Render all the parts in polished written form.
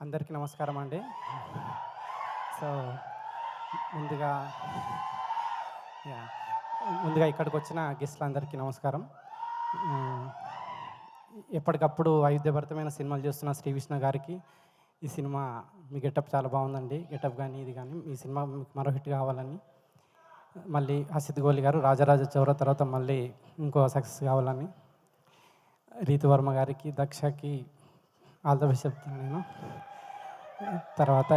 అందరికీ నమస్కారం అండి. సో ముందుగా ముందుగా ఇక్కడికి వచ్చిన గెస్ట్లందరికీ నమస్కారం. ఎప్పటికప్పుడు వైవిధ్యభరితమైన సినిమాలు చేస్తున్న శ్రీ విష్ణు గారికి ఈ సినిమా మీ గెటప్ చాలా బాగుందండి. గెటప్ కానీ ఇది కానీ ఈ సినిమా మీకు మరో హిట్ కావాలని, మళ్ళీ హసిత్ గోలి గారు రాజరాజ చౌర తర్వాత మళ్ళీ ఇంకో సక్సెస్ కావాలని, రీతు వర్మ గారికి దక్షకి ఆల్ ద బెస్ట్ చెప్తాను నేను. తర్వాత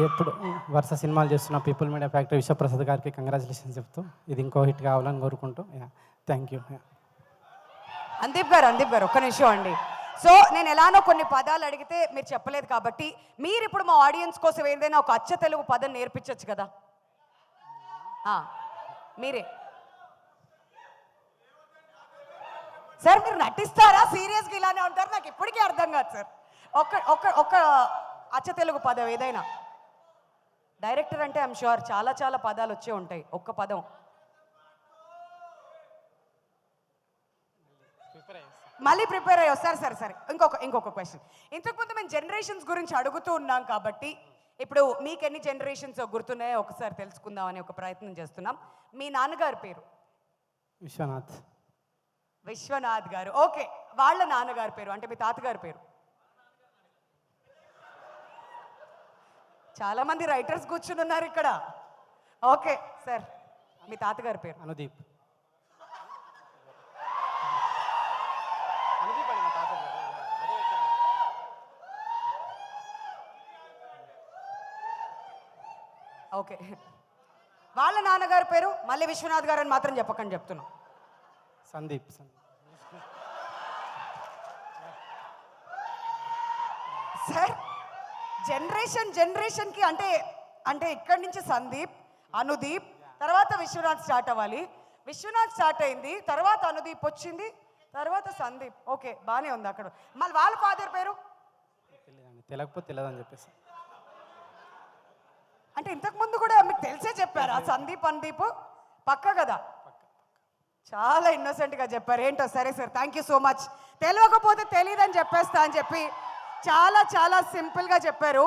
ఎప్పుడు వరుస సినిమాలు చేస్తున్న పీపుల్ మీడియా ఫ్యాక్టరీ విశ్వప్రసాద్ గారికి కంగ్రాచులేషన్స్ చెప్తూ ఇది ఇంకో హిట్ కావాలని కోరుకుంటూ థ్యాంక్ యూ. అందీప్ గారు ఒక్క నిమిషం అండి. సో నేను ఎలానో కొన్ని పదాలు అడిగితే మీరు చెప్పలేదు కాబట్టి మీరు ఇప్పుడు మా ఆడియన్స్ కోసం ఏదైనా ఒక అచ్చ తెలుగు పదం నేర్పించవచ్చు కదా. మీరే సార్, మీరు నటిస్తారా సీరియస్గా ఇలానే ఉంటారు? నాకు ఇప్పటికీ అర్థం కాదు సార్. ఒక్క అచ్చ తెలుగు పదం ఏదైనా. డైరెక్టర్ అంటే ఐఎమ్ షూర్ చాలా చాలా పదాలు వచ్చే ఉంటాయి. ఒక్క పదం మళ్ళీ ప్రిపేర్ అయ్యి వస్తారు. సరే ఇంకొక క్వశ్చన్. ఇంతకుముందు మేము జనరేషన్స్ గురించి అడుగుతూ ఉన్నాం కాబట్టి ఇప్పుడు మీకు ఎన్ని జనరేషన్స్ గుర్తున్నాయో ఒకసారి తెలుసుకుందాం అనే ఒక ప్రయత్నం చేస్తున్నాం. మీ నాన్నగారి పేరు? విశ్వనాథ్ గారు. ఓకే, వాళ్ళ నాన్నగారి పేరు అంటే మీ తాతగారి పేరు? చాలా మంది రైటర్స్ కూర్చుని ఉన్నారు ఇక్కడ. ఓకే సార్, మీ తాతగారి పేరు? అనుదీప్. ఓకే, వాళ్ళ నాన్నగారి పేరు మళ్ళీ విశ్వనాథ్ గారు అని మాత్రం చెప్పకండి చెప్తున్నాం. సందీప్. సార్, జనరేషన్కి అంటే ఇక్కడి నుంచి సందీప్, అనుదీప్, తర్వాత విశ్వనాథ్ స్టార్ట్ అవ్వాలి. విశ్వనాథ్ స్టార్ట్ అయింది, తర్వాత అనుదీప్ వచ్చింది, తర్వాత సందీప్. ఓకే, బాగానే ఉంది. అక్కడ మళ్ళీ వాళ్ళ ఫాదర్ పేరు తెలియకపోతే తెలియదని చెప్పేసి అంటే ఇంతకుముందు కూడా మీకు తెలిసే చెప్పారు ఆ సందీప్ అనుదీప్ పక్క కదా. చాలా ఇన్నోసెంట్గా చెప్పారు. ఏంటో సరే sir, thank you so much. తెలియకపోతే తెలియదని చెప్పేస్తా అని చెప్పి చాలా చాలా సింపుల్గా చెప్పారు.